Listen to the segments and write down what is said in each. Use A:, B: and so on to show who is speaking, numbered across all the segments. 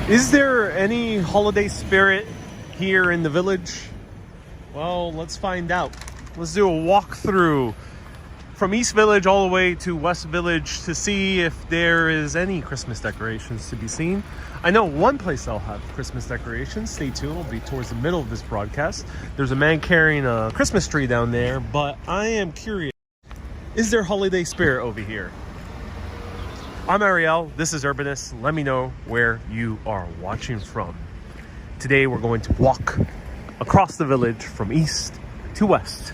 A: Is there any holiday spirit here in the village? Well, let's find out. Let's do a walkthrough from East Village all the way to West Village to see if there is any Christmas decorations to be seen. I know one place I'll have Christmas decorations. Stay tuned. It'll be towards the middle of this broadcast. There's a man carrying a Christmas tree down there, but I am curious. Is there holiday spirit over here? I'm Ariel. This is Urbanist. Let me know where you are watching from. Today we're going to walk across the village from east to west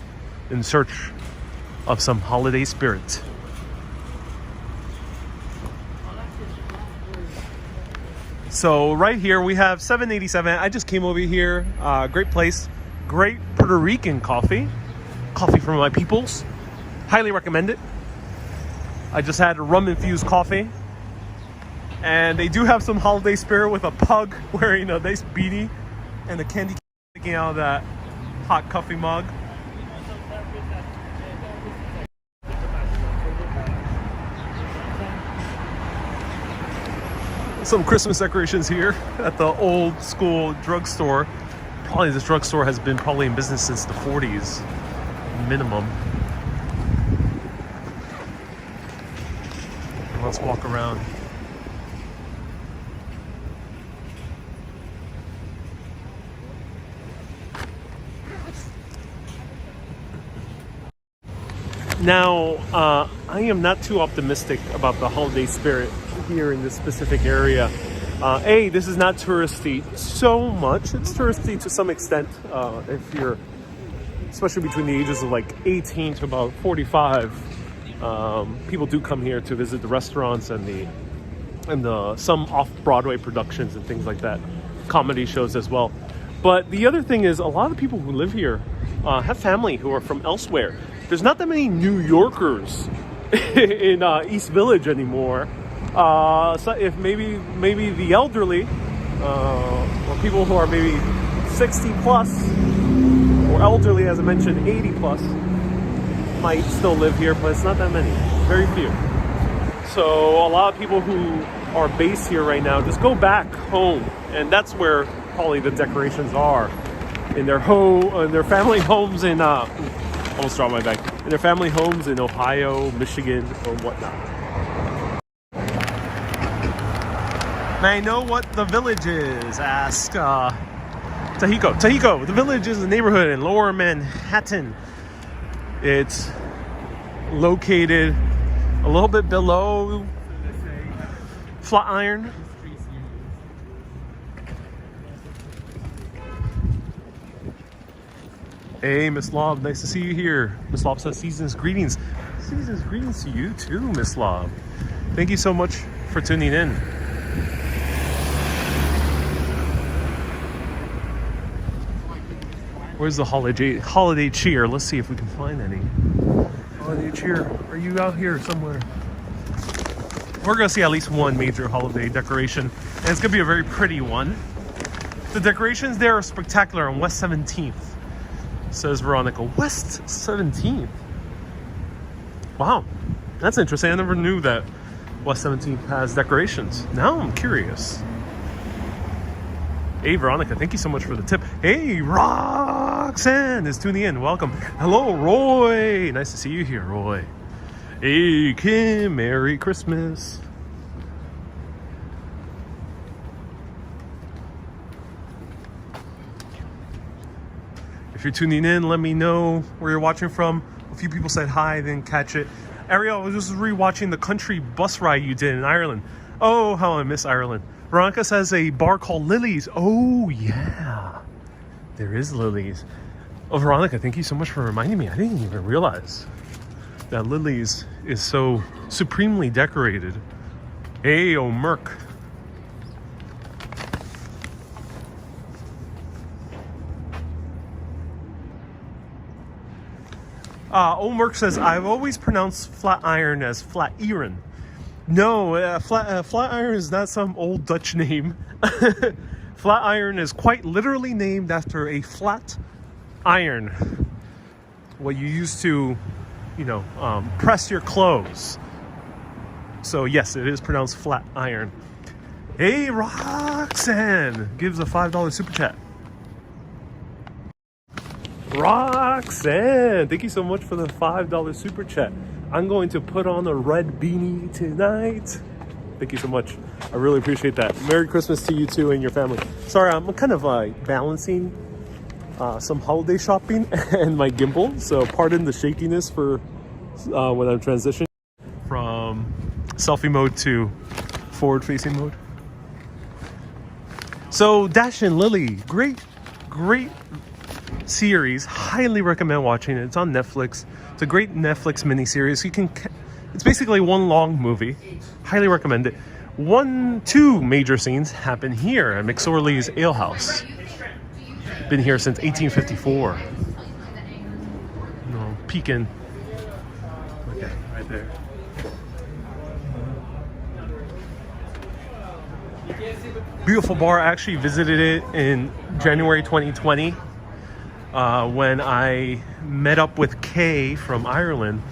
A: in search of some holiday spirit. So right here we have 787. I just came over here. Great place. Great Puerto Rican coffee. Coffee from my peoples. Highly recommend it. I just had a rum-infused coffee. And they do have some holiday spirit with a pug wearing a nice beanie and a candy sticking out of that hot coffee mug. Some Christmas decorations here at the old school drugstore. Probably this drugstore has been probably in business since the 40s minimum. Let's walk around. Now, I am not too optimistic about the holiday spirit here in this specific area. This is not touristy so much. It's touristy to some extent if you're, especially between the ages of like 18 to about 45. People do come here to visit the restaurants and the some off-Broadway productions and things like that, comedy shows as well. But the other thing is, a lot of people who live here have family who are from elsewhere. There's not that many New Yorkers in East Village anymore. So if maybe the elderly or people who are maybe 60 plus or elderly, as I mentioned, 80 plus, might still live here, but it's not that many, very few. So a lot of people who are based here right now just go back home, and that's where probably the decorations are in their their family homes in almost dropped my bag, in their family homes in Ohio, Michigan, or whatnot. Now I know what the village is. Ask Tahiko. Tahiko, the village is a neighborhood in Lower Manhattan. It's located a little bit below Flatiron. Hey, Miss Lob, nice to see you here. Miss Lob says season's greetings. Season's greetings to you too, Miss Lob. Thank you so much for tuning in. Where's the holiday cheer? Let's see if we can find any. Holiday cheer, are you out here somewhere? We're gonna see at least one major holiday decoration, and it's gonna be a very pretty one. The decorations there are spectacular on West 17th. Says Veronica. West 17th. Wow, that's interesting. I never knew that West 17th has decorations. Now I'm curious. Hey, Veronica, thank you so much for the tip. Hey, Roxanne is tuning in. Welcome. Hello, Roy. Nice to see you here, Roy. Hey, Kim. Merry Christmas. If you're tuning in, let me know where you're watching from. A few people said hi, didn't catch it. Ariel, I was just rewatching the country bus ride you did in Ireland. Oh, how I miss Ireland. Veronica says a bar called Lily's. Oh, yeah. There is Lily's. Oh, Veronica, thank you so much for reminding me. I didn't even realize that Lily's is so supremely decorated. Hey, oh, Merc. Merc says, I've always pronounced Flatiron as Flatiron. No, Flatiron is not some old Dutch name. Flatiron is quite literally named after a flat iron. What you use to, press your clothes. So yes, it is pronounced flat iron. Hey, Roxanne gives a $5 super chat. Roxanne, thank you so much for the $5 super chat. I'm going to put on a red beanie tonight. Thank you so much. I really appreciate that. Merry Christmas to you too and your family. Sorry, I'm kind of balancing some holiday shopping and my gimbal. So pardon the shakiness for when I'm transitioning from selfie mode to forward-facing mode. So Dash and Lily, great series. Highly recommend watching it. It's on Netflix. It's a great Netflix miniseries. It's basically one long movie. Highly recommend it. Two major scenes happen here at McSorley's Ale House. Been here since 1854. Peeking. Okay, right there. Beautiful bar. I actually visited it in January 2020 when I met up with Kay from Ireland,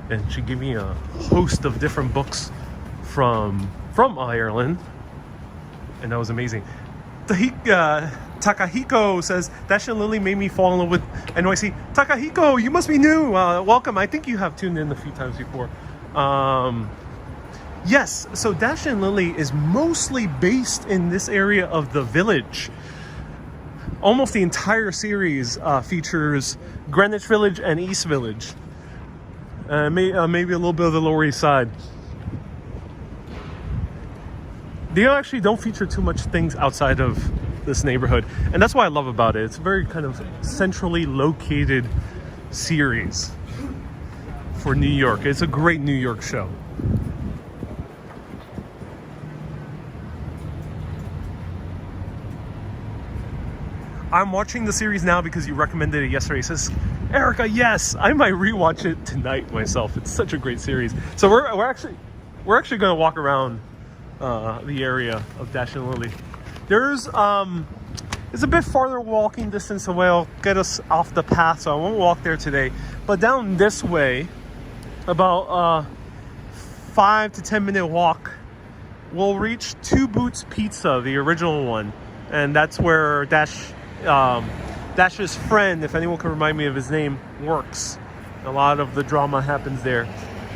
A: and she gave me a host of different books from Ireland, and that was amazing. Takahiko says, Dash and Lily made me fall in love with NYC. Takahiko, you must be new. Welcome. I think you have tuned in a few times before. Yes, so Dash and Lily is mostly based in this area of the Village. Almost the entire series features Greenwich Village and East Village. Maybe a little bit of the Lower East Side. They actually don't feature too much things outside of this neighborhood. And that's what I love about it. It's a very kind of centrally located series for New York. It's a great New York show. I'm watching the series now because you recommended it yesterday. It says, Erica, yes, I might rewatch it tonight myself. It's such a great series. So we're actually going to walk around the area of Dash and Lily. It's a bit farther walking distance away. I'll get us off the path, so I won't walk there today. But down this way, about 5 to 10 minute walk, we'll reach Two Boots Pizza, the original one, and that's where Dash's friend, if anyone can remind me of his name, works. A lot of the drama happens there.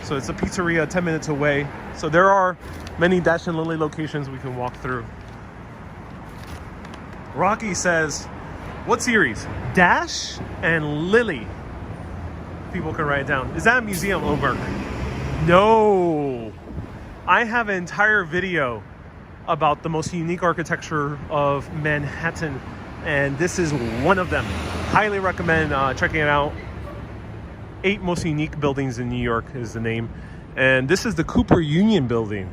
A: So it's a pizzeria 10 minutes away. So there are many Dash and Lily locations we can walk through. Rocky says, what series? Dash and Lily. People can write it down. Is that a museum, Oberg? No. I have an entire video about the most unique architecture of Manhattan, and this is one of them. Highly recommend checking it out. 8 Most Unique Buildings in New York is the name. And this is the Cooper Union Building.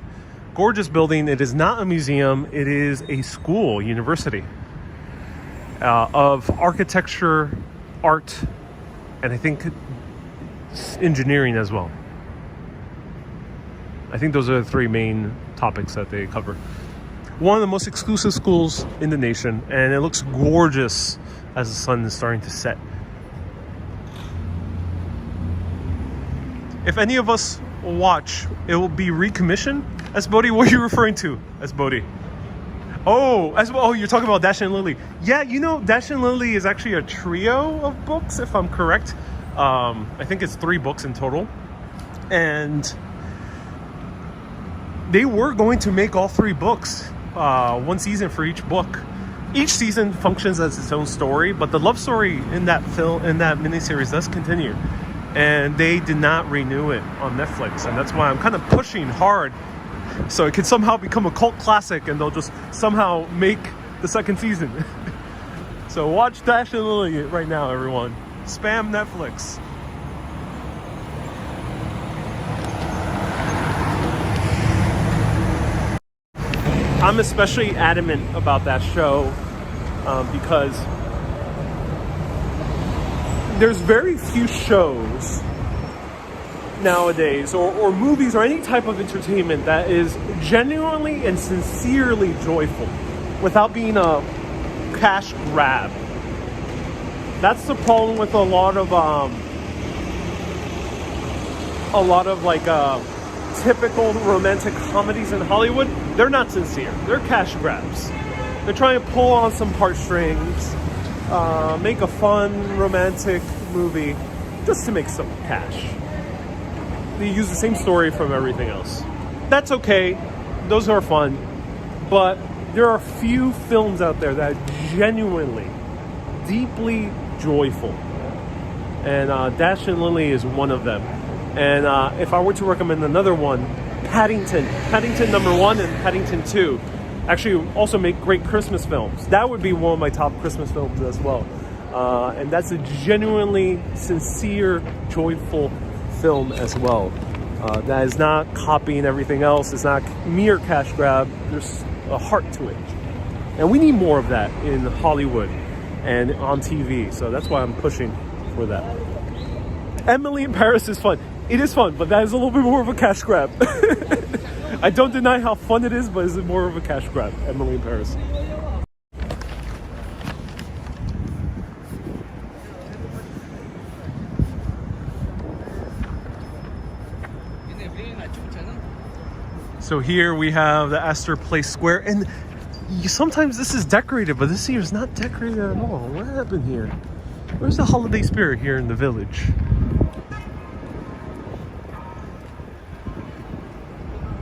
A: Gorgeous building. It is not a museum. It is a school, university of architecture, art, and I think engineering as well. I think those are the 3 main topics that they cover. One of the most exclusive schools in the nation, and it looks gorgeous as the sun is starting to set. If any of us watch, it will be recommissioned. As Bodhi, what are you referring to as Bodhi? Oh, you're talking about Dash and Lily. Yeah, Dash and Lily is actually a trio of books, if I'm correct. I think it's 3 books in total. And they were going to make all 3 books, 1 season for each book. Each season functions as its own story, but the love story in that miniseries does continue. And they did not renew it on Netflix, and that's why I'm kind of pushing hard so it can somehow become a cult classic, and they'll just somehow make the 2nd season. So watch Dash and Lily right now, everyone. Spam Netflix. I'm especially adamant about that show because there's very few shows nowadays or movies or any type of entertainment that is genuinely and sincerely joyful without being a cash grab. That's the problem with a lot of typical romantic comedies in Hollywood, they're not sincere. They're cash grabs. They're trying to pull on some heartstrings, make a fun romantic movie just to make some cash. They use the same story from everything else. That's okay. Those are fun. But there are few films out there that are genuinely, deeply joyful. And Dash and Lily is one of them. And if I were to recommend another one, Paddington number 1 and Paddington 2 actually also make great Christmas films. That would be one of my top Christmas films as well. And that's a genuinely sincere, joyful film as well. That is not copying everything else. It's not mere cash grab. There's a heart to it. And we need more of that in Hollywood and on TV. So that's why I'm pushing for that. Emily in Paris is fun. It is fun, but that is a little bit more of a cash grab. I don't deny how fun it is, but it's more of a cash grab. Emily in Paris. So here we have the Aster Place Square, and sometimes this is decorated, but this year is not decorated at all. What happened here? Where's the holiday spirit here in the village?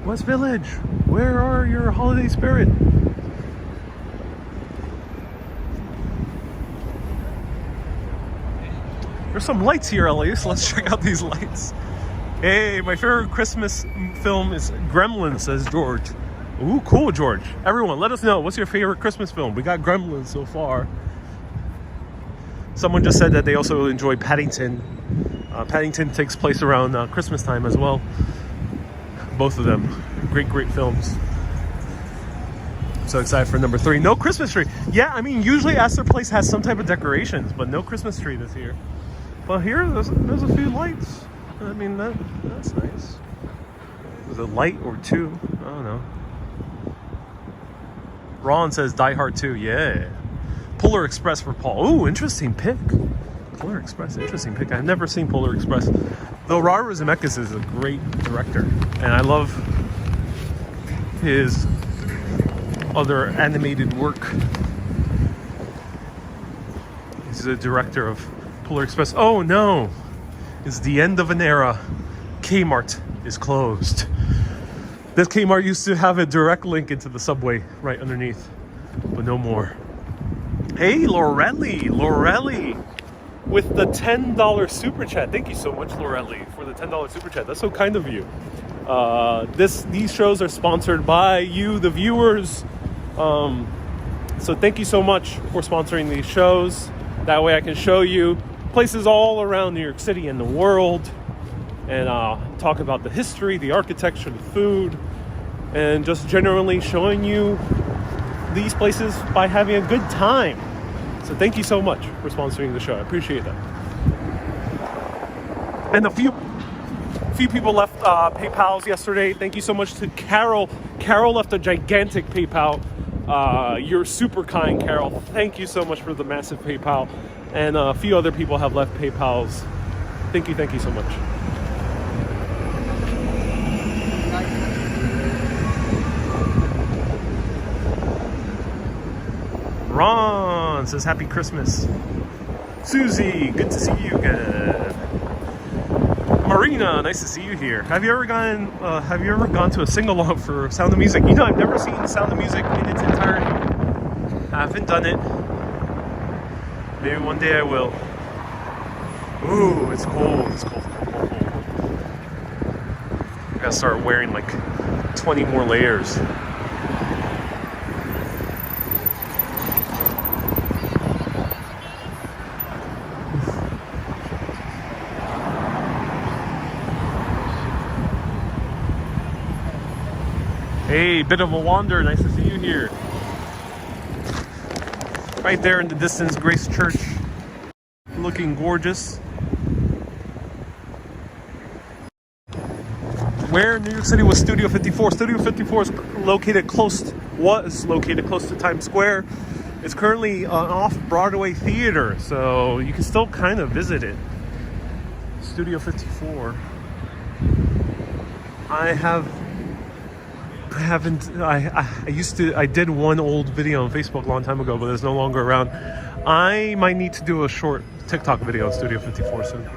A: West Village, where are your holiday spirit? There's some lights here at least. Let's check out these lights. Hey, my favorite Christmas film is Gremlins, says George. Ooh, cool, George. Everyone, let us know. What's your favorite Christmas film? We got Gremlins so far. Someone just said that they also enjoy Paddington. Paddington takes place around Christmas time as well. Both of them. Great films. I'm so excited for number 3. No Christmas tree. Yeah, I mean, usually Aster Place has some type of decorations, but no Christmas tree this year. But here, there's a few lights. I mean, that's nice. Was it light or 2? I don't know. Ron says Die Hard 2. Yeah. Polar Express for Paul. Ooh, interesting pick. Polar Express, interesting pick. I've never seen Polar Express. Though Robert Zemeckis is a great director, and I love his other animated work. He's the director of Polar Express. Oh no, it's the end of an era. Kmart is closed. This Kmart used to have a direct link into the subway right underneath, but no more. Hey, Lorelli, with the $10 super chat. Thank you so much, Lorelli, for the $10 super chat. That's so kind of you. These shows are sponsored by you, the viewers. So thank you so much for sponsoring these shows. That way I can show you places all around New York City and the world, and talk about the history, the architecture, the food, and just generally showing you these places by having a good time. So thank you so much for sponsoring the show. I appreciate that. And a few people left PayPals yesterday. Thank you so much to Carol. Carol left a gigantic PayPal. You're super kind, Carol. Thank you so much for the massive PayPal. And a few other people have left PayPals. Thank you so much. Ron says Happy Christmas. Susie, good to see you again. Marina, nice to see you here. Have you ever gone to a sing-along for Sound of Music? You know, I've never seen Sound of Music in its entirety. I haven't done it. Maybe one day I will. Ooh, it's cold. It's cold. I gotta start wearing like 20 more layers. Hey, bit of a wander. Nice to see you here. Right there in the distance, Grace Church. Looking gorgeous. Where in New York City was Studio 54? Studio 54 was located close to Times Square. It's currently an off-Broadway theater, so you can still kind of visit it. Studio 54. I did one old video on Facebook a long time ago, but it's no longer around. I might need to do a short TikTok video on Studio 54 soon.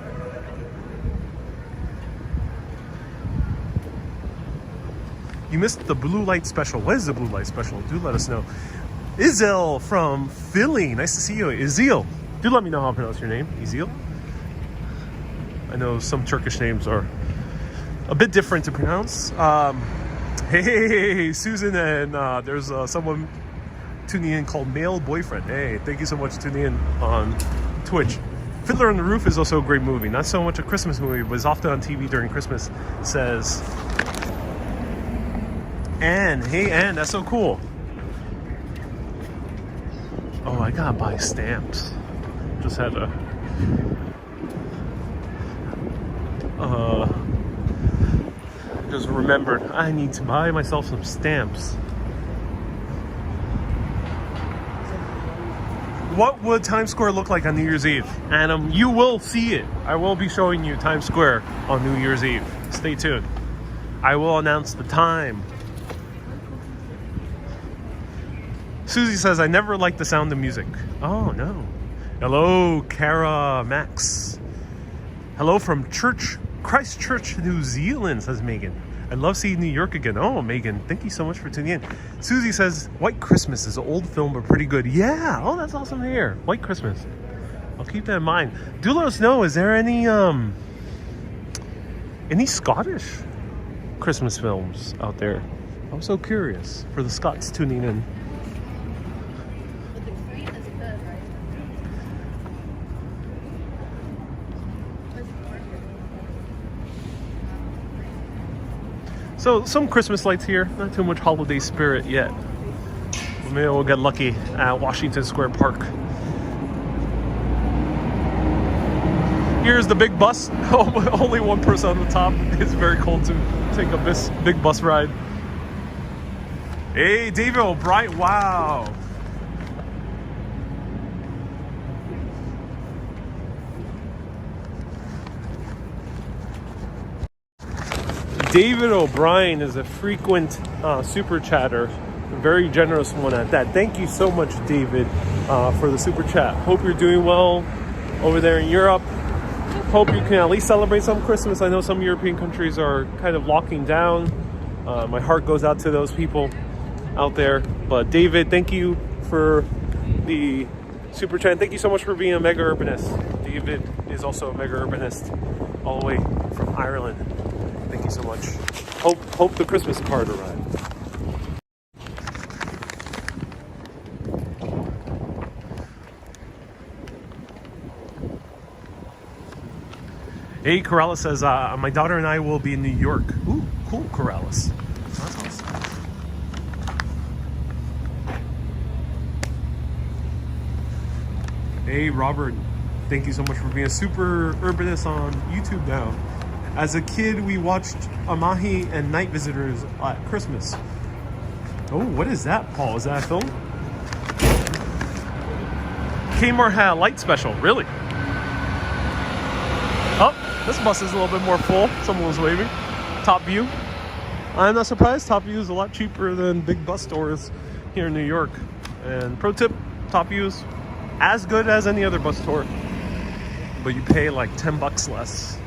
A: You missed the blue light special. What is the blue light special? Do let us know. Izel from Philly. Nice to see you. Izil. Do let me know how to pronounce your name. Izil. I know some Turkish names are a bit different to pronounce. Hey, Susan, and there's someone tuning in called Male Boyfriend. Hey, thank you so much for tuning in on Twitch. Fiddler on the Roof is also a great movie. Not so much a Christmas movie, but it's often on TV during Christmas. It says, Anne, hey Anne, that's so cool. Oh, I gotta buy stamps. Just had to just remembered I need to buy myself some stamps. What would Times Square look like on New Year's Eve? Adam, you will see it. I will be showing you Times Square on New Year's Eve. Stay tuned. I will announce the time. Susie says, I never liked the sound of music. Oh, no. Hello, Kara Max. Hello from Christchurch, New Zealand, says Megan. I love seeing New York again. Oh, Megan, thank you so much for tuning in. Susie says, White Christmas is an old film, but pretty good. Yeah, oh, that's awesome to hear. White Christmas. I'll keep that in mind. Do let us know, is there any Scottish Christmas films out there? I'm so curious for the Scots tuning in. So some Christmas lights here, not too much holiday spirit yet. Maybe we'll get lucky at Washington Square Park. Here's the big bus. Only one person on the top. It's very cold to take a big bus ride. Hey, David O'Brien, wow. David O'Brien is a frequent super chatter, a very generous one at that. Thank you so much, David, for the super chat. Hope you're doing well over there in Europe. Hope you can at least celebrate some Christmas. I know some European countries are kind of locking down. My heart goes out to those people out there. But David, thank you for the super chat. Thank you so much for being a mega urbanist. David is also a mega urbanist all the way from Ireland. Thank you so much. Hope the Christmas card arrived. Hey, Corrales says, my daughter and I will be in New York. Ooh, cool, Corrales. That's awesome. Hey, Robert. Thank you so much for being a super urbanist on YouTube now. As a kid, we watched Amahi and Night Visitors at Christmas. Oh, what is that, Paul? Is that a film? Kmart had a light special, really? Oh, this bus is a little bit more full. Someone was waving. Top View. I'm not surprised. Top View is a lot cheaper than big bus stores here in New York. And pro tip, Top View is as good as any other bus store, but you pay like $10 less.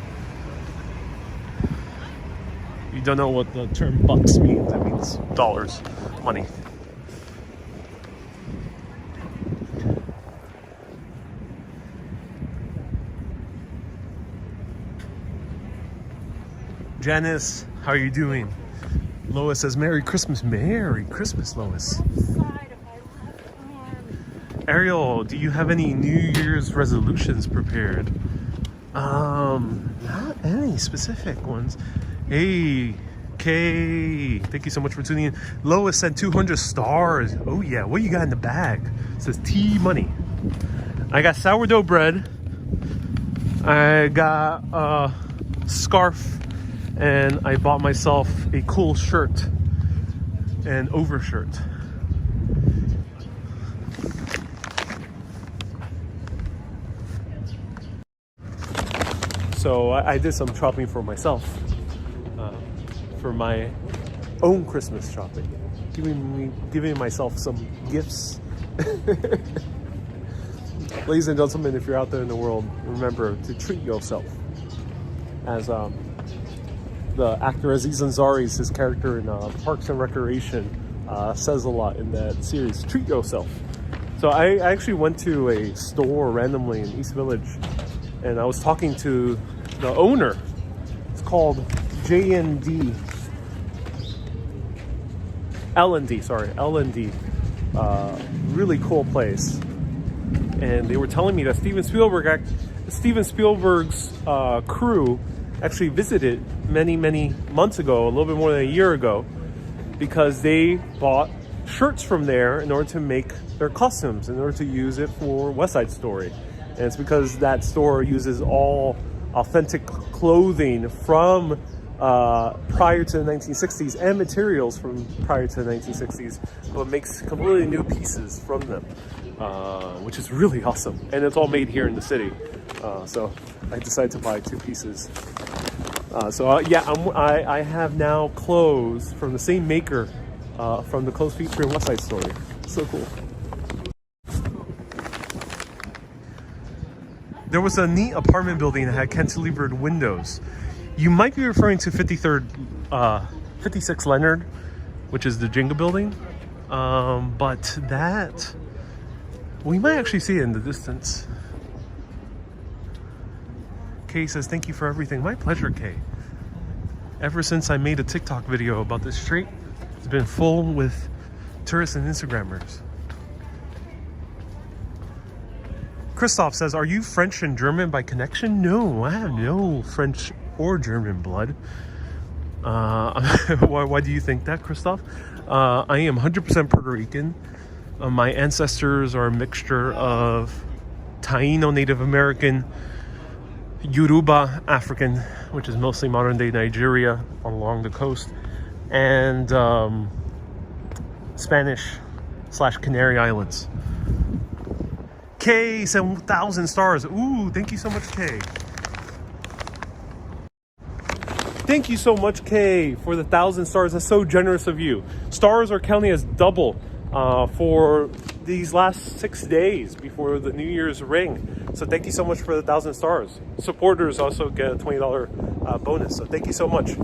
A: You don't know what the term bucks means. It means dollars, money. Janice, how are you doing? Lois says, Merry Christmas. Merry Christmas, Lois. Ariel, do you have any New Year's resolutions prepared? Not any specific ones. Hey, Kay, thank you so much for tuning in. Lois sent 200 stars. Oh yeah, what you got in the bag? It says T Money. I got sourdough bread. I got a scarf, and I bought myself a cool shirt and overshirt. So I did some shopping for myself. for my own Christmas shopping. Giving myself some gifts. Ladies and gentlemen, if you're out there in the world, remember to treat yourself. As the actor Aziz Ansari's, his character in Parks and Recreation, says a lot in that series, treat yourself. So I actually went to a store randomly in East Village, and I was talking to the owner. It's called J&D. L&D, sorry, L&D. Really cool place. And they were telling me that Steven Spielberg's crew actually visited many months ago, a little bit more than a year ago, because they bought shirts from there in order to make their costumes, in order to use it for West Side Story. And it's because that store uses all authentic clothing from prior to the 1960s and materials from prior to the 1960s, but makes completely new pieces from them, which is really awesome. And it's all made here in the city. So I decided to buy 2 pieces. I have now clothes from the same maker from the clothes featuring West Side Story. So cool. There was a neat apartment building that had cantilevered windows. You might be referring to 56 Leonard, which is the Jenga building. But that, we might actually see it in the distance. Kay says, thank you for everything. My pleasure, Kay. Ever since I made a TikTok video about this street, it's been full with tourists and Instagrammers. Christoph says, are you French and German by connection? No, I have no French or German blood. Why do you think that, Christoph? I am 100% Puerto Rican. My ancestors are a mixture of Taino Native American, Yoruba African, which is mostly modern day Nigeria along the coast, and Spanish/Canary Islands. Kay sent 1,000 stars. Ooh, thank you so much, Kay. Thank you so much, Kay, for the 1,000 stars. That's so generous of you. Stars are counting as double for these last 6 days before the New Year's ring. So thank you so much for the 1,000 stars. Supporters also get a $20 bonus. So thank you so much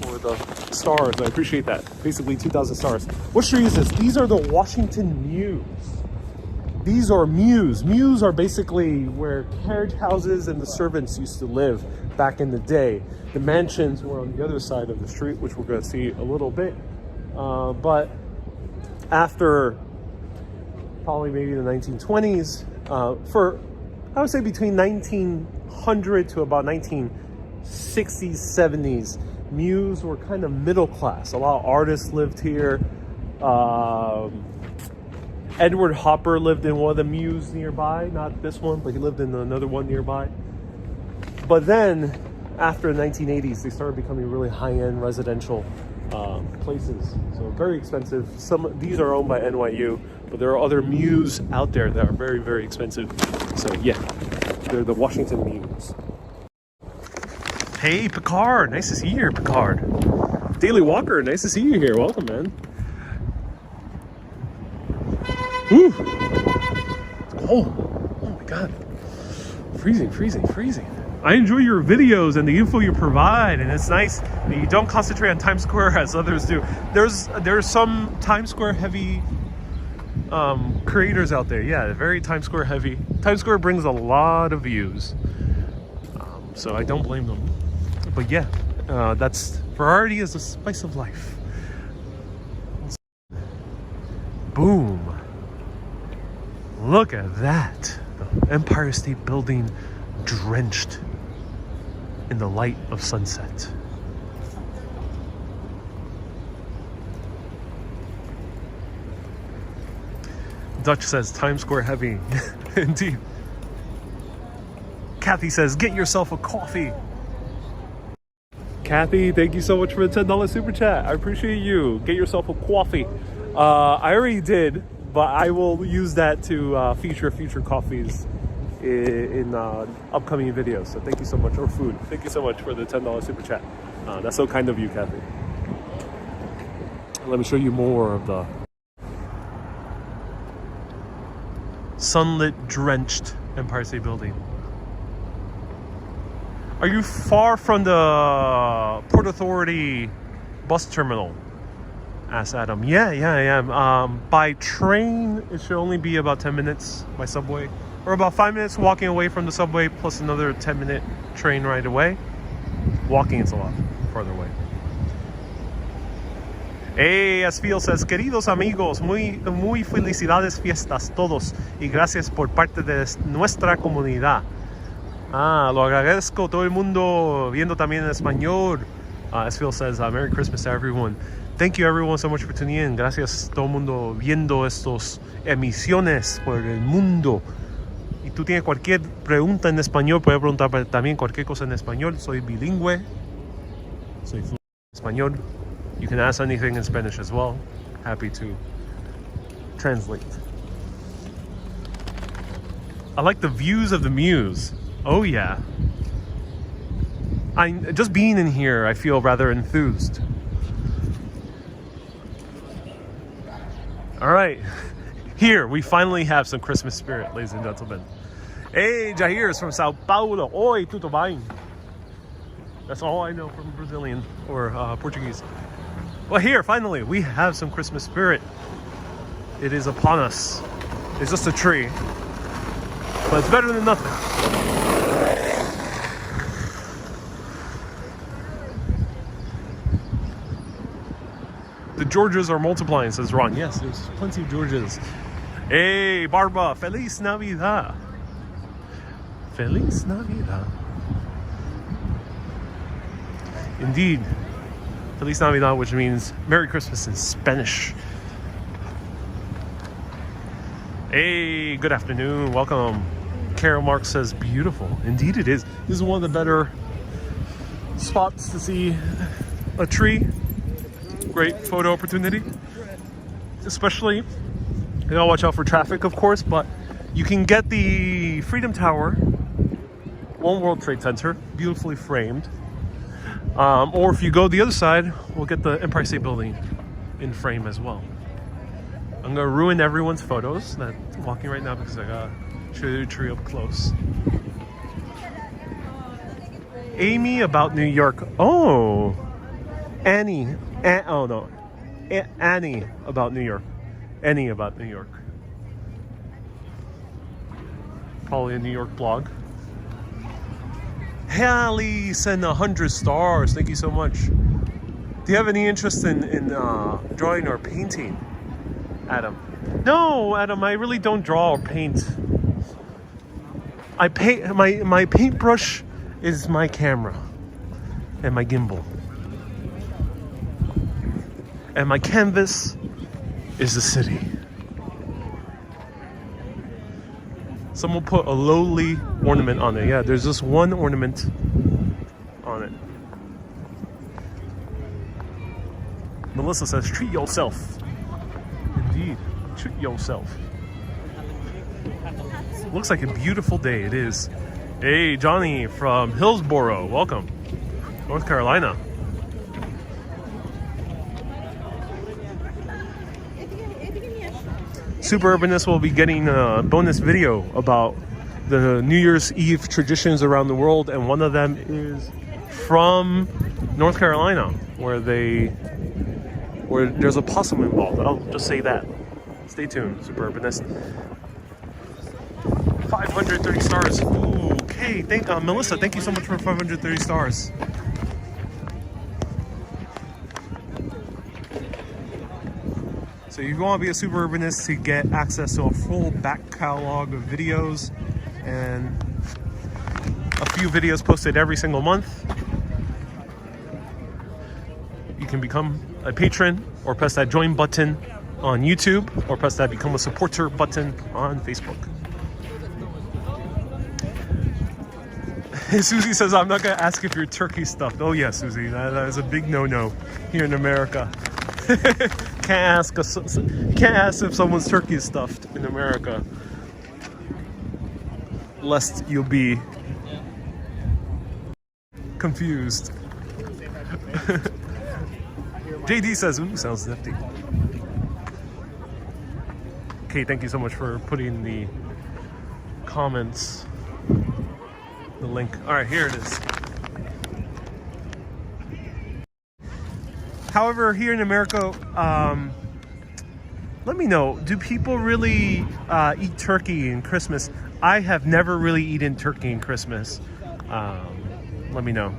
A: for the stars. I appreciate that. Basically 2,000 stars. What street is this? These are the Washington Mews. These are mews. Mews are basically where carriage houses and the servants used to live back in the day. The mansions were on the other side of the street, which we're going to see a little bit. But after probably maybe the 1920s, for I would say between 1900 to about 1960s, 70s, mews were kind of middle class. A lot of artists lived here. Edward Hopper lived in one of the mews nearby, not this one, but he lived in another one nearby. But then, after the 1980s, they started becoming really high-end residential places. So very expensive. These are owned by NYU, but there are other mews out there that are very, very expensive. So yeah, they're the Washington Mews. Hey, Picard, nice to see you here, Picard. Daily Walker, nice to see you here. Welcome, man. Woo! Oh my God. Freezing. I enjoy your videos and the info you provide, and it's nice that you don't concentrate on Times Square as others do. There's some Times Square heavy creators out there. Yeah, very Times Square heavy. Times Square brings a lot of views, so I don't blame them. But yeah, that's variety is the spice of life. Boom. Look at that. The Empire State Building drenched in the light of sunset. Dutch says Times Square heavy. Indeed. Kathy says, get yourself a coffee. Kathy, thank you so much for the $10 super chat. I appreciate you. Get yourself a coffee. I already did, but I will use that to feature future coffees in upcoming videos. So thank you so much. Or food. Thank you so much for the $10 super chat. That's so kind of you, Kathy. Let me show you more of the sunlit, drenched Empire State Building. Are you far from the Port Authority bus terminal? Asked Adam. Yeah, I am. By train, it should only be about 10 minutes by subway. Or about 5 minutes walking away from the subway, plus another 10-minute train ride away. Walking is a lot farther away. Hey, as Phil says, queridos amigos, muy felicidades fiestas todos y gracias por parte de nuestra comunidad. Lo agradezco todo el mundo viendo también en español. As Phil says, Merry Christmas to everyone. Thank you everyone so much for tuning in. Gracias todo el mundo viendo estos emisiones por el mundo. Y tú tienes cualquier pregunta en español, puedes preguntar también cualquier cosa en español. Soy bilingüe. Soy fluente en español. You can ask anything in Spanish as well. Happy to translate. I like the views of the Muse. Oh yeah. Just being in here, I feel rather enthused. All right, here we finally have some Christmas spirit, ladies and gentlemen. Hey, Jair is from Sao Paulo. Oi, tudo bem? That's all I know from Brazilian or Portuguese. Well, here, finally, we have some Christmas spirit. It is upon us. It's just a tree, but it's better than nothing. The Georges are multiplying, says Ron. Yes, there's plenty of Georges. Hey, Barba, Feliz Navidad. Feliz Navidad. Indeed. Feliz Navidad, which means Merry Christmas in Spanish. Hey, good afternoon. Welcome. Carol Mark says, beautiful. Indeed it is. This is one of the better spots to see a tree. Great photo opportunity. Especially, you gotta watch out for traffic, of course, but you can get the Freedom Tower, One World Trade Center, beautifully framed. Or if you go the other side, we'll get the Empire State Building in frame as well. I'm gonna ruin everyone's photos that I'm walking right now because I gotta show you the tree up close. Amy about New York. Oh, Annie. Oh no, Annie about New York. Annie about New York. Probably a New York blog. Hallie sent 100 stars. Thank you so much. Do you have any interest in drawing or painting, Adam? No, Adam, I really don't draw or paint. I paint my paintbrush is my camera and my gimbal. And my canvas is the city. Someone put a lowly ornament on it. Yeah, there's just one ornament on it. Melissa says, treat yourself. Indeed, treat yourself. Looks like a beautiful day. It is. Hey, Johnny from Hillsboro. Welcome. North Carolina. Super Urbanist will be getting a bonus video about the New Year's Eve traditions around the world, and one of them is from North Carolina, where there's a possum involved. I'll just say that. Stay tuned, Super Urbanist. 530 stars. Ooh, okay, Melissa, thank you so much for 530 stars. So you want to be a Super Urbanist to get access to a full back catalog of videos and a few videos posted every single month. You can become a patron or press that join button on YouTube or press that become a supporter button on Facebook. Susie says, I'm not going to ask if you're turkey stuffed. Oh yeah, Susie, that is a big no-no here in America. Can't ask if someone's turkey is stuffed in America, lest you'll be confused. JD says, ooh, sounds nifty. Okay, thank you so much for putting the comments, the link. All right, here it is. However, here in America, let me know, do people really eat turkey in Christmas? I have never really eaten turkey in Christmas. Let me know.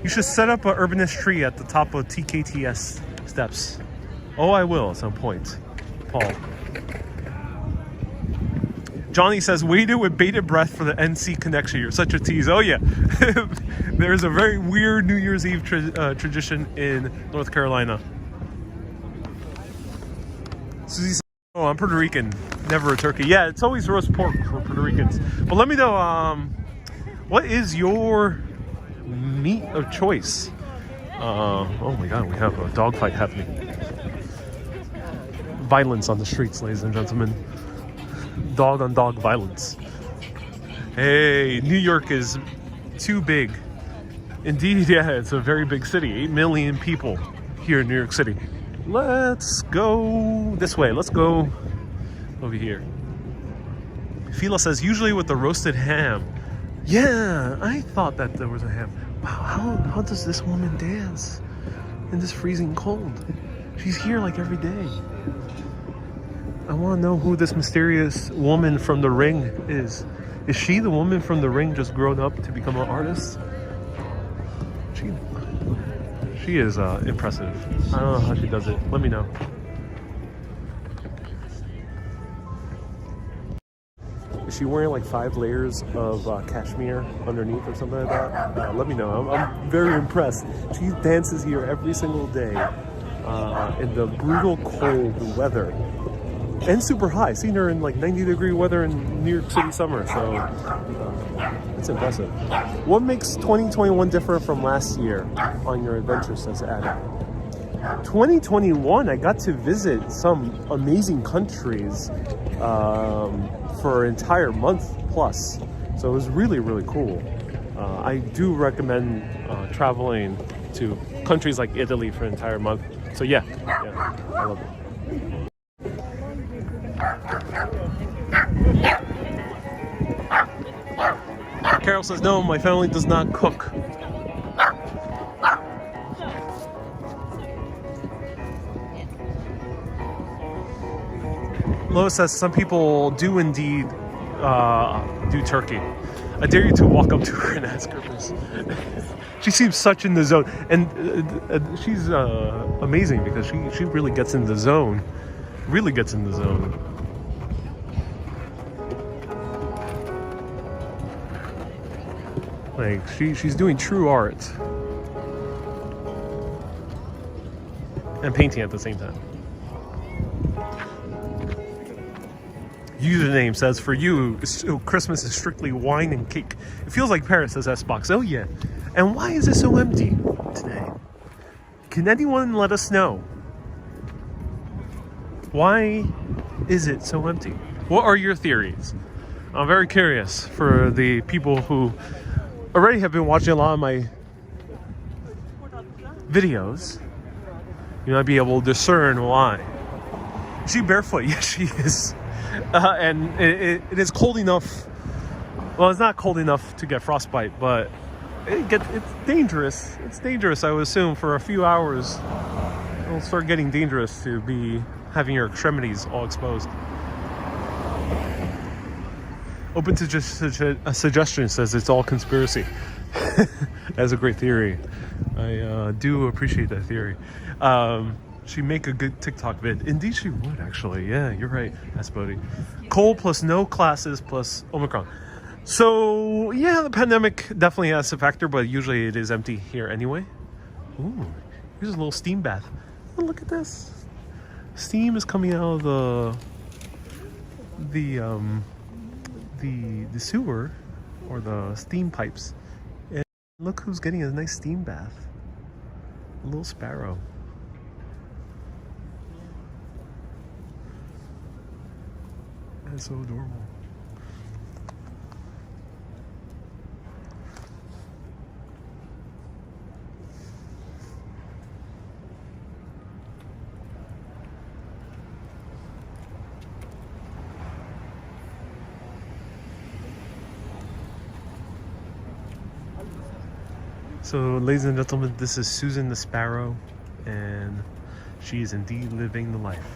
A: You should set up an Urbanist tree at the top of TKTS steps. Oh, I will at some point. Paul. Johnny says, waited with bated breath for the NC connection. You're such a tease. Oh, yeah. There's a very weird New Year's Eve tradition in North Carolina. Susie says, oh, I'm Puerto Rican. Never a turkey. Yeah, it's always roast pork for Puerto Ricans. But let me know, what is your meat of choice? Oh my God, we have a dogfight happening. Violence on the streets, ladies and gentlemen. Dog on dog violence. Hey, New York is too big. Indeed, yeah, it's a very big city. 8 million people here in New York City. Let's go this way. Let's go over here. Phila says, usually with the roasted ham. Yeah, I thought that there was a ham. Wow, how does this woman dance in this freezing cold? She's here like every day. I want to know who this mysterious woman from The Ring is. Is she the woman from The Ring just grown up to become an artist? She is impressive. I don't know how she does it. Let me know. Is she wearing like 5 layers of cashmere underneath or something like that? Let me know. I'm very impressed. She dances here every single day in the brutal cold weather. And super high. Seen her in like 90-degree weather in New York City summer, so it's impressive. What makes 2021 different from last year on your adventure, says Adam? 2021, I got to visit some amazing countries for an entire month plus, so it was really, really cool. I do recommend traveling to countries like Italy for an entire month. So yeah, I love it. Carol says, no, my family does not cook. Lois says, some people do indeed do turkey. I dare you to walk up to her and ask her this. She seems such in the zone. And she's amazing because she really gets in the zone. Really gets in the zone. Like, she's doing true art. And painting at the same time. Username says, for you, Christmas is strictly wine and cake. It feels like Paris, says S-Box. Oh yeah. And why is it so empty today? Can anyone let us know? Why is it so empty? What are your theories? I'm very curious for the people who already have been watching a lot of my videos. You might be able to discern why. Is she barefoot? Yes, she is. And it is cold enough. Well, it's not cold enough to get frostbite, but it's dangerous. It's dangerous, I would assume, for a few hours. It'll start getting dangerous to be having your extremities all exposed. Open to just a suggestion, says it's all conspiracy. That's a great theory. I do appreciate that theory. She'd make a good TikTok vid. Indeed she would, actually. Yeah, you're right. That's Bodhi. Cold plus no classes plus Omicron. So, yeah, the pandemic definitely has a factor, but usually it is empty here anyway. Ooh, here's a little steam bath. Oh, look at this. Steam is coming out of the sewer, or the steam pipes. And look who's getting a nice steam bath. A little sparrow. That's so adorable. So, ladies and gentlemen, this is Susan the Sparrow, and she is indeed living the life.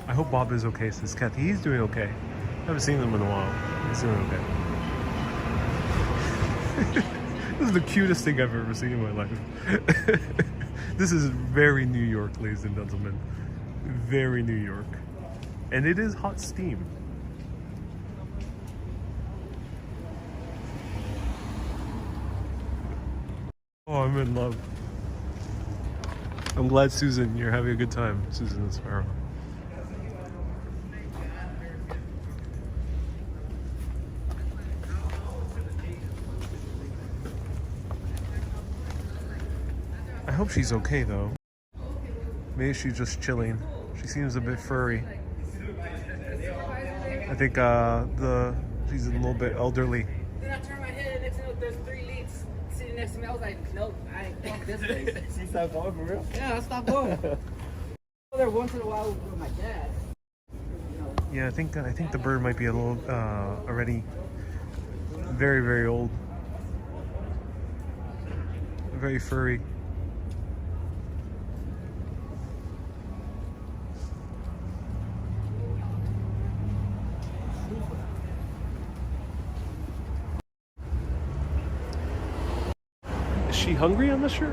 A: I hope Bob is okay, says Kathy. He's doing okay. I haven't seen him in a while. He's doing okay. This is the cutest thing I've ever seen in my life. This is very New York, ladies and gentlemen. Very New York. And it is hot steam. Oh, I'm in love. I'm glad, Susan, you're having a good time, Susan the Sparrow. I hope she's okay, though. Maybe she's just chilling. She seems a bit furry. I think she's a little bit elderly.
B: Then I turned my head and next thing there's 3 leads sitting next to me. I was like, nope, I ain't going this way.
C: She stopped going for real?
B: Yeah, I stopped going. Go there once in a while with my dad.
A: Yeah, I think the bird might be a little already very, very old. Very furry. Is she hungry? I'm not sure.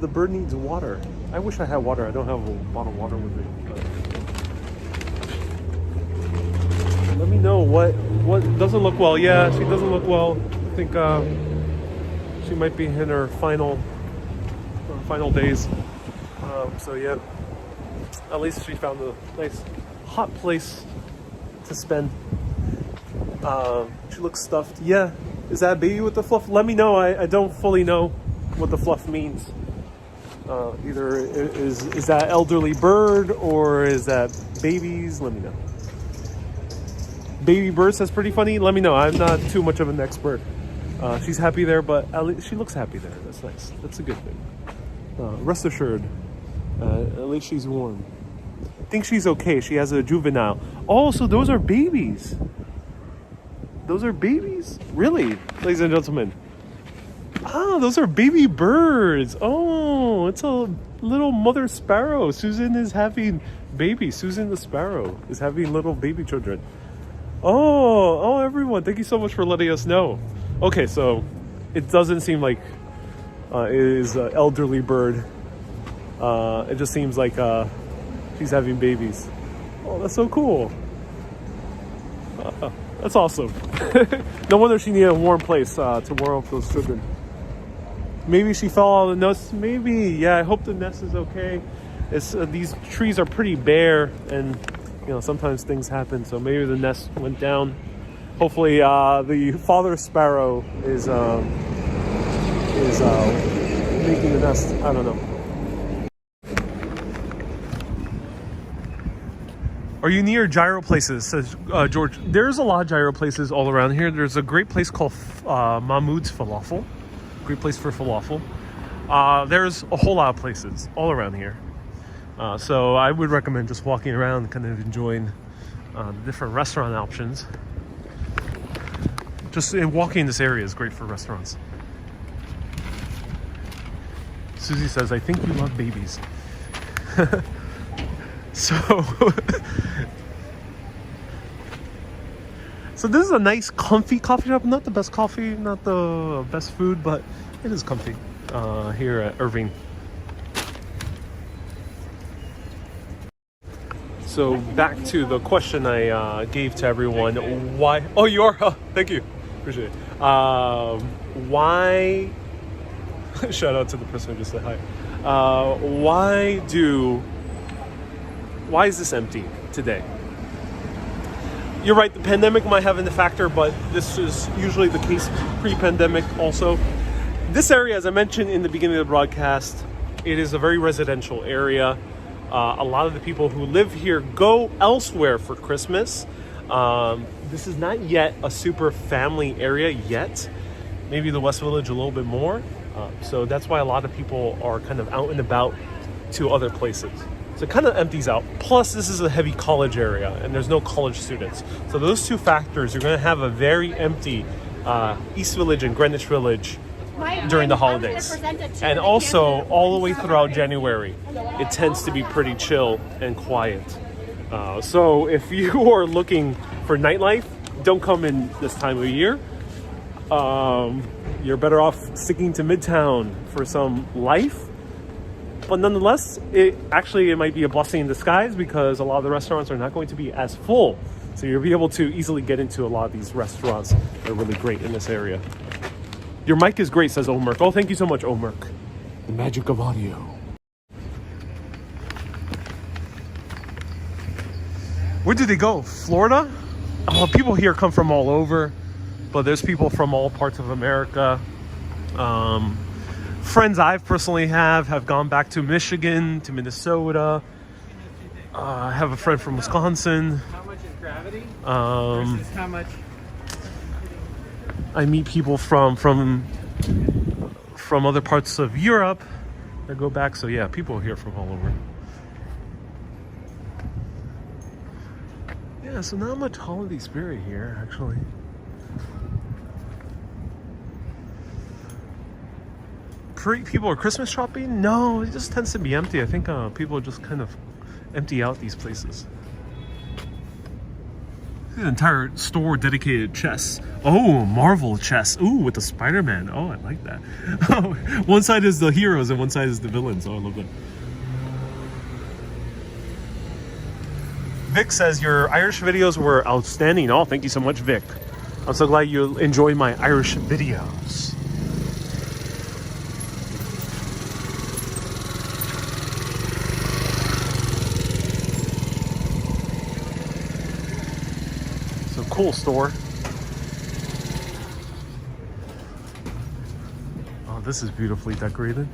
A: The bird needs water. I wish I had water. I don't have a bottle of water with me. Let me know what doesn't look well. Yeah, she doesn't look well. I think she might be in her final days. So yeah, at least she found a nice hot place to spend. She looks stuffed. Yeah. Is that a baby with the fluff? Let me know. I don't fully know what the fluff means. Either is that elderly bird or is that babies? Let me know. Baby bird says pretty funny. Let me know. I'm not too much of an expert. She's happy there, but at least she looks happy there. That's nice. That's a good thing. Rest assured, at least she's warm. I think she's okay. She has a juvenile. Oh, so those are babies. Those are babies? Really, ladies and gentlemen? Ah, those are baby birds. Oh, it's a little mother sparrow. Susan is having babies. Susan the Sparrow is having little baby children. Oh, everyone, thank you so much for letting us know. Okay, so it doesn't seem like it is an elderly bird. It just seems like she's having babies. Oh, that's so cool. That's awesome. No wonder she needed a warm place to warm up those children. Maybe she fell out of the nest. Maybe. Yeah, I hope the nest is okay. These trees are pretty bare, and sometimes things happen. So maybe the nest went down. Hopefully, the father sparrow is making the nest. I don't know. Are you near gyro places, says George? There's a lot of gyro places all around here. There's a great place called Mahmoud's Falafel. Great place for falafel. There's a whole lot of places all around here. So I would recommend just walking around, kind of enjoying the different restaurant options. Just walking in this area is great for restaurants. Susie says, I think you love babies. So this is a nice comfy coffee shop. Not the best coffee, not the best food, but it is comfy here at Irving. So back to the question I gave to everyone. Why? Oh, you are? Thank you. Appreciate it. Why? Shout out to the person who just said hi. Why is this empty today? You're right, the pandemic might have a factor, but this is usually the case pre-pandemic also. This area, as I mentioned in the beginning of the broadcast, it is a very residential area. A lot of the people who live here go elsewhere for Christmas. This is not yet a super family area yet. Maybe the West Village a little bit more. So that's why a lot of people are kind of out and about to other places. So it kind of empties out. Plus, this is a heavy college area, and there's no college students. So those two factors, you're going to have a very empty East Village and Greenwich Village during the holidays. And also, all the way throughout January, it tends to be pretty chill and quiet. So if you are looking for nightlife, don't come in this time of year. You're better off sticking to Midtown for some life. But nonetheless, it might be a blessing in disguise because a lot of the restaurants are not going to be as full. So you'll be able to easily get into a lot of these restaurants that are really great in this area. Your mic is great, says Omerk. Oh, thank you so much, Omerk. The magic of audio. Where did they go? Florida? Oh, people here come from all over, but there's people from all parts of America. Friends I've personally have gone back to Michigan, to Minnesota. I have a friend from Wisconsin.
B: How much is gravity versus how much?
A: I meet people from other parts of Europe that go back. So yeah, people here from all over. Yeah, so not much holiday spirit here, actually. People are Christmas shopping? No, it just tends to be empty. I think people just kind of empty out these places. There's an entire store dedicated to chess. Oh, Marvel chess. Ooh, with the Spider-Man. Oh, I like that. One side is the heroes and one side is the villains. Oh, I love that. Vic says your Irish videos were outstanding. Oh, thank you so much, Vic. I'm so glad you enjoy my Irish videos. So cool store. Oh, this is beautifully decorated.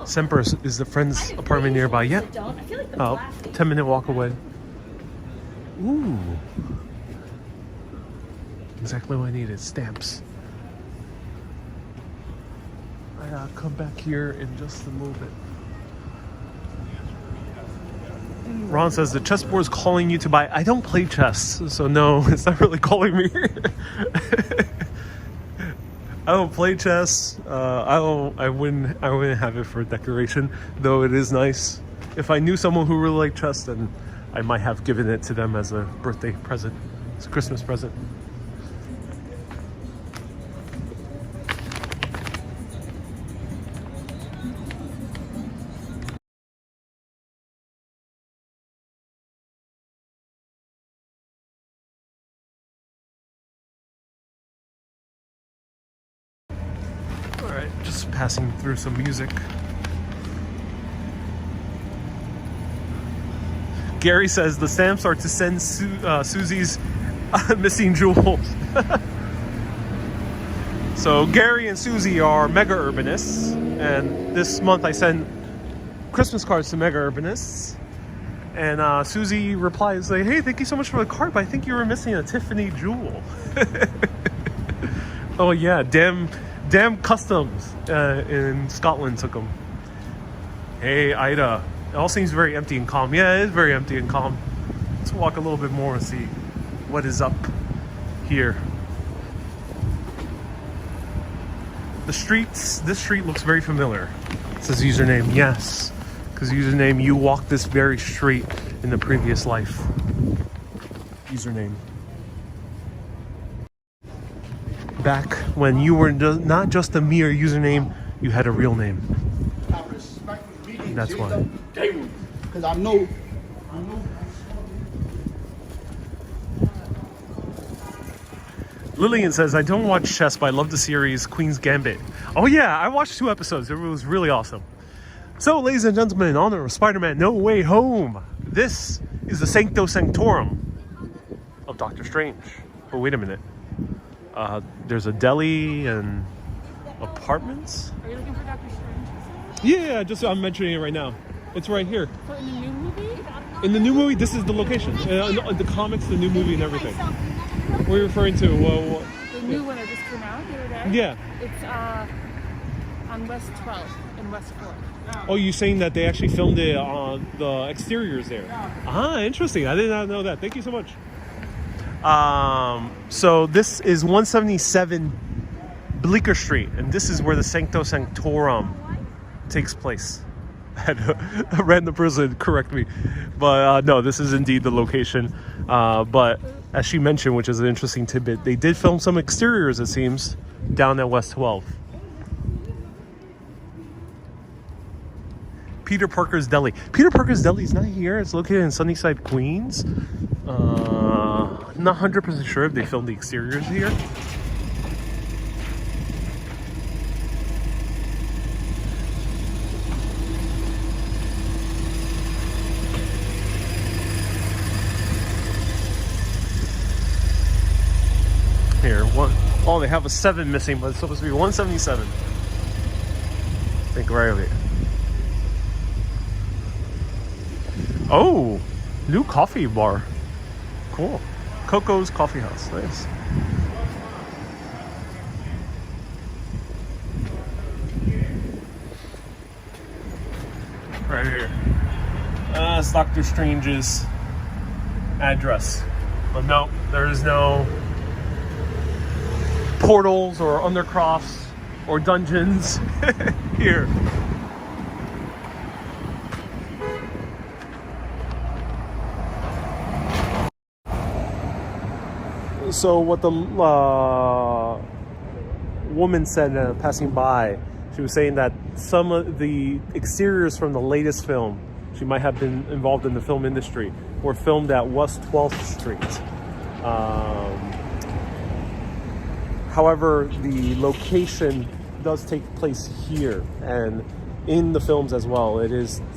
A: Semper is the friend's apartment nearby. Yeah. 10-minute walk away. Ooh. Exactly what I needed. Stamps. I gotta come back here in just a little bit. Ron says the chessboard is calling you to buy. I don't play chess, so no, it's not really calling me. I don't play chess. I wouldn't have it for decoration, though it is nice. If I knew someone who really liked chess, then I might have given it to them as a birthday present. It's a Christmas present. Alright, just passing through some music. Gary says the stamps are to send Susie's missing jewels. So Gary and Susie are mega urbanists, and this month I send Christmas cards to mega urbanists. And Susie replies like, "Hey, thank you so much for the card, but I think you were missing a Tiffany jewel." Oh yeah, damn customs in Scotland took them. Hey Ida, it all seems very empty and calm. Yeah, it is very empty and calm. Let's walk a little bit more and see what is up here. This street looks very familiar. It says username, yes, because username, you walked this very street in the previous life. Username. Back when you were not just a mere username, you had a real name. And that's why.
C: Because I know.
A: Lillian says, I don't watch chess, but I love the series Queen's Gambit. Oh yeah, I watched 2 episodes. It was really awesome. So, ladies and gentlemen, in honor of Spider-Man No Way Home, this is the Sancto Sanctorum of Doctor Strange. Oh, wait a minute. There's a deli and apartments.
D: Are you looking for Doctor Strange?
A: Yeah, just I'm mentioning it right now. It's right here.
D: So in the new movie?
A: In the new movie, this is the location. The comics, the new movie, and everything. What are you referring to?
D: The new one that just came out the other day?
A: Yeah.
D: It's on West 12th and West 4th.
A: Oh, you're saying that they actually filmed it on the exteriors there? Ah, interesting. I did not know that. Thank you so much. So this is 177 Bleecker Street, and this is where the Sancto Sanctorum takes place. I had a random person correct me, but no, this is indeed the location. But as she mentioned, which is an interesting tidbit, they did film some exteriors, it seems, down at West 12. Peter Parker's Deli. Peter Parker's Deli is not here. It's located in Sunnyside, Queens. Not 100% sure if they filmed the exteriors here. Here, oh, they have a 7 missing, but it's supposed to be 177. I think right over here. Oh, new coffee bar. Cool. Coco's Coffee House. Nice. Right here. That's Doctor Strange's address. But no, there is no portals or undercrofts or dungeons here. So what the woman said passing by, she was saying that some of the exteriors from the latest film, she might have been involved in the film industry, were filmed at West 12th Street. However, the location does take place here, and in the films as well,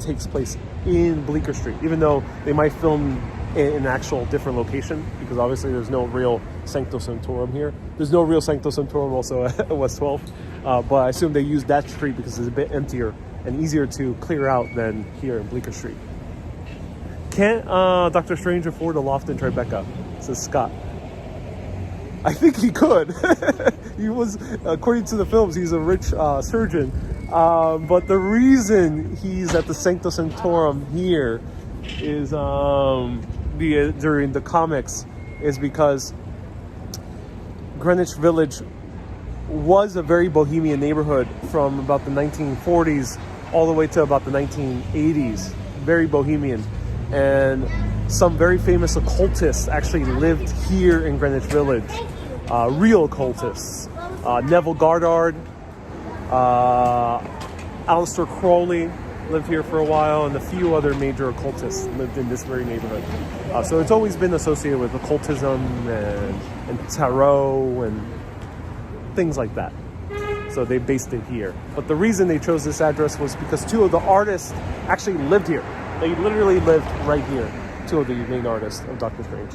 A: takes place in Bleecker Street, even though they might film in an actual different location, because obviously there's no real Sancto Sanctorum here. There's no real Sancto Sanctorum also at West 12th, but I assume they use that street because it's a bit emptier and easier to clear out than here in Bleecker Street. Can't Doctor Strange afford a loft in Tribeca? Says Scott. I think he could. He was, according to the films, he's a rich surgeon. But the reason he's at the Sancto Sanctorum here is during the comics is because Greenwich Village was a very bohemian neighborhood from about the 1940s all the way to about the 1980s. Very bohemian. And some very famous occultists actually lived here in Greenwich Village. Real occultists. Neville Goddard, Aleister Crowley lived here for a while, and a few other major occultists lived in this very neighborhood. So it's always been associated with occultism and tarot and things like that. So they based it here. But the reason they chose this address was because two of the artists actually lived here. They literally lived right here. Two of the main artists of Doctor Strange.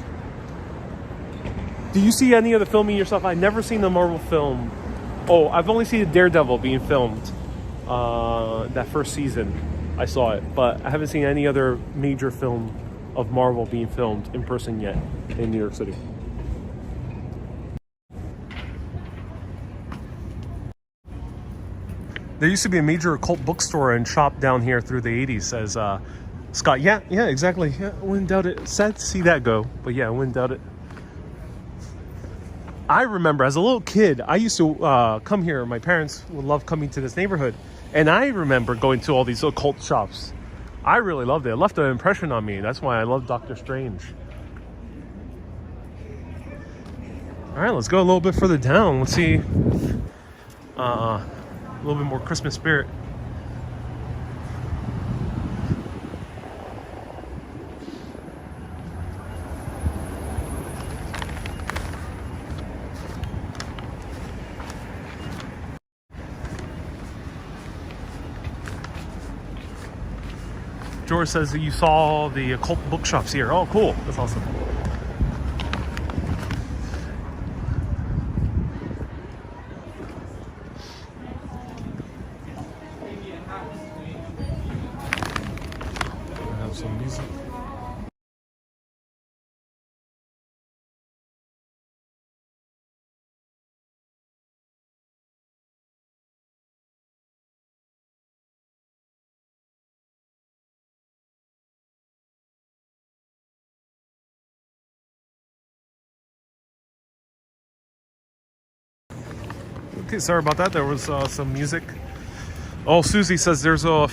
A: Do you see any of the filming yourself? I've never seen the Marvel film. Oh, I've only seen Daredevil being filmed. That first season, I saw it. But I haven't seen any other major film of Marvel being filmed in person yet in New York City. There used to be a major occult bookstore and shop down here through the 80s, says Scott. Yeah, exactly. Yeah, I wouldn't doubt it. Sad to see that go, but yeah, I wouldn't doubt it. I remember as a little kid, I used to come here. My parents would love coming to this neighborhood. And I remember going to all these occult shops. I really loved it. It left an impression on me. That's why I love Doctor Strange. All right, let's go a little bit further down. Let's see a little bit more Christmas spirit. George says that you saw the occult bookshops here. Oh, cool. That's awesome. I have some music. Okay, sorry about that. There was some music. Oh, Susie says there's a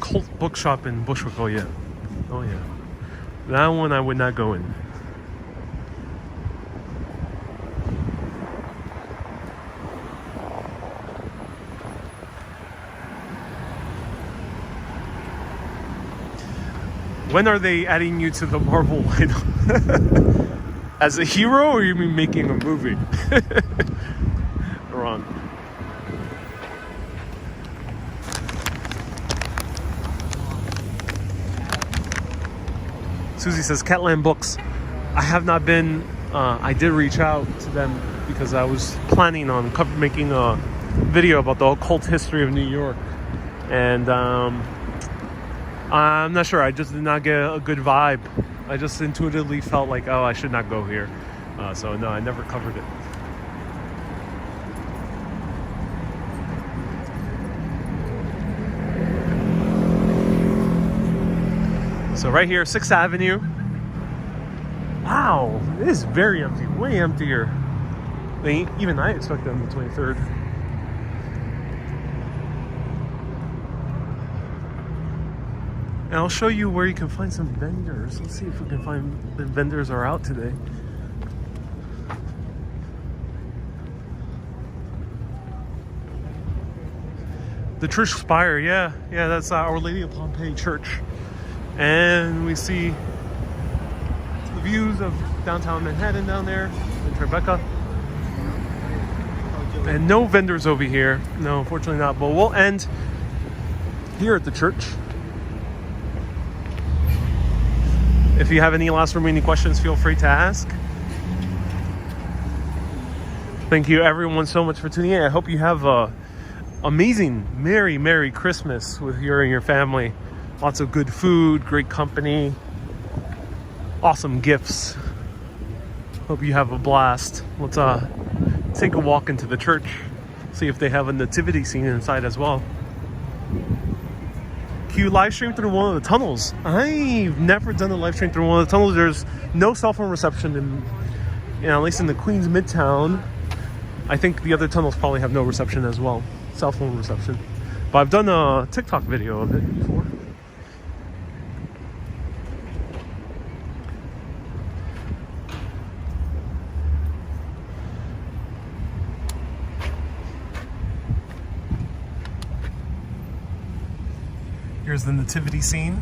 A: cult bookshop in Bushwick. Oh, yeah. Oh, yeah. That one I would not go in. When are they adding you to the Marvel lineup? As a hero, or you mean making a movie? Wrong. Susie says, Catland Books. I have not been. I did reach out to them because I was planning on making a video about the occult history of New York. And I'm not sure. I just did not get a good vibe. I just intuitively felt like, oh, I should not go here. So no, I never covered it. So right here, 6th Avenue. Wow, it is very empty. Way emptier than even I expected on the 23rd. And I'll show you where you can find some vendors. Let's see if we can find the vendors are out today. The church spire, yeah, that's Our Lady of Pompeii Church. And we see the views of downtown Manhattan down there in Tribeca. And no vendors over here. No, unfortunately not. But we'll end here at the church. If you have any last remaining questions, feel free to ask. Thank you everyone so much for tuning in. I hope you have a amazing, Merry Christmas with you and your family. Lots of good food, great company, awesome gifts. Hope you have a blast. Let's take a walk into the church, see if they have a nativity scene inside as well. Can you live stream through one of the tunnels? I've never done a live stream through one of the tunnels. There's no cell phone reception in, at least in the Queens Midtown. I think the other tunnels probably have no reception as well, cell phone reception. But I've done a TikTok video of it before. Here's the nativity scene.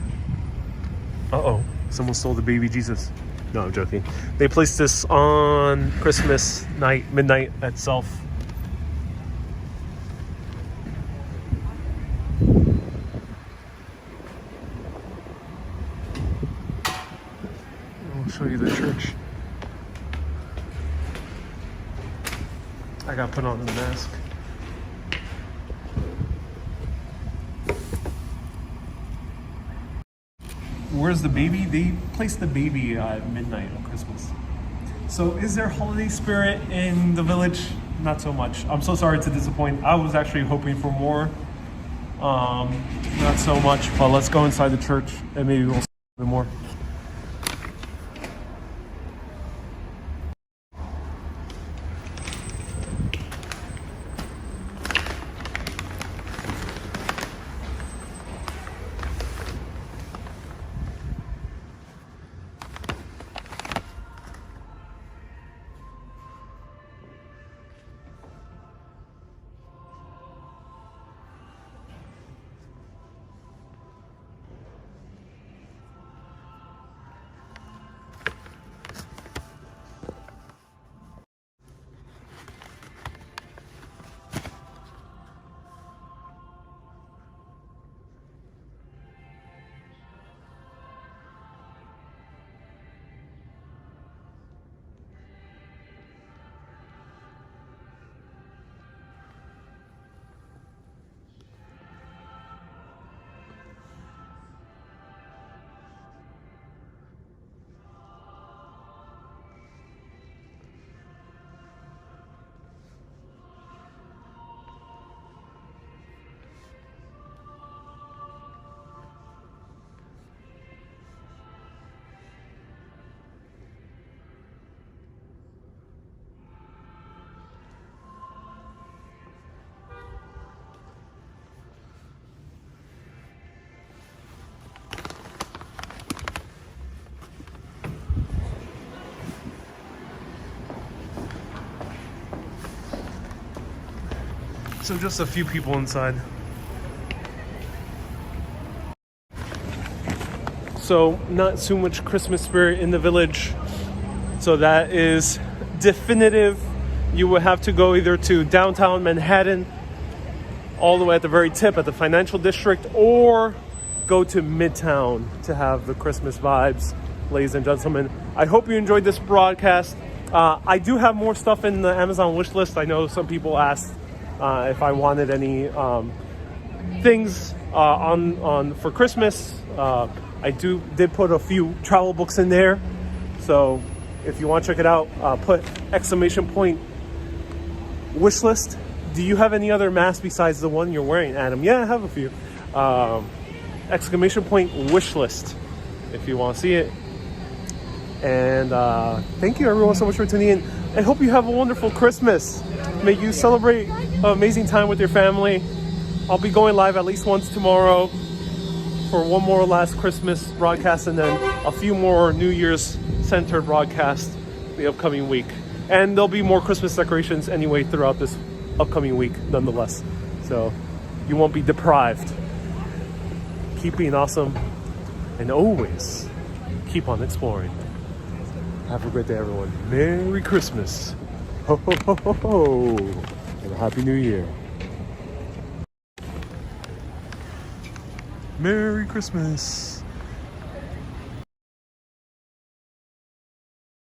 A: Uh-oh, someone stole the baby Jesus. No, I'm joking. They placed this on Christmas night, midnight itself. I'll show you the church. I gotta put on the mask. Where's the baby? They placed the baby at midnight on Christmas. So is there holiday spirit in the village? Not so much. I'm so sorry to disappoint. I was actually hoping for more. Not so much, but let's go inside the church and maybe we'll see a bit more. So just a few people inside. So not so much Christmas spirit in the village. So that is definitive. You would have to go either to downtown Manhattan, all the way at the very tip at the financial district, or go to Midtown to have the Christmas vibes, ladies and gentlemen. I hope you enjoyed this broadcast. I do have more stuff in the Amazon wish list. I know some people asked if I wanted any things on for Christmas. I did put a few travel books in there. So if you want to check it out, put ! Wish list. Do you have any other mask besides the one you're wearing, Adam? Yeah, I have a few. ! Wish list if you want to see it. And thank you everyone so much for tuning in. I hope you have a wonderful Christmas. May you celebrate an amazing time with your family. I'll be going live at least once tomorrow for one more last Christmas broadcast, and then a few more New Year's centered broadcasts the upcoming week. And there'll be more Christmas decorations anyway throughout this upcoming week nonetheless. So you won't be deprived. Keep being awesome, and always keep on exploring. Have a great day, everyone. Merry Christmas. Ho, ho, ho, ho, ho. And a Happy New Year. Merry Christmas.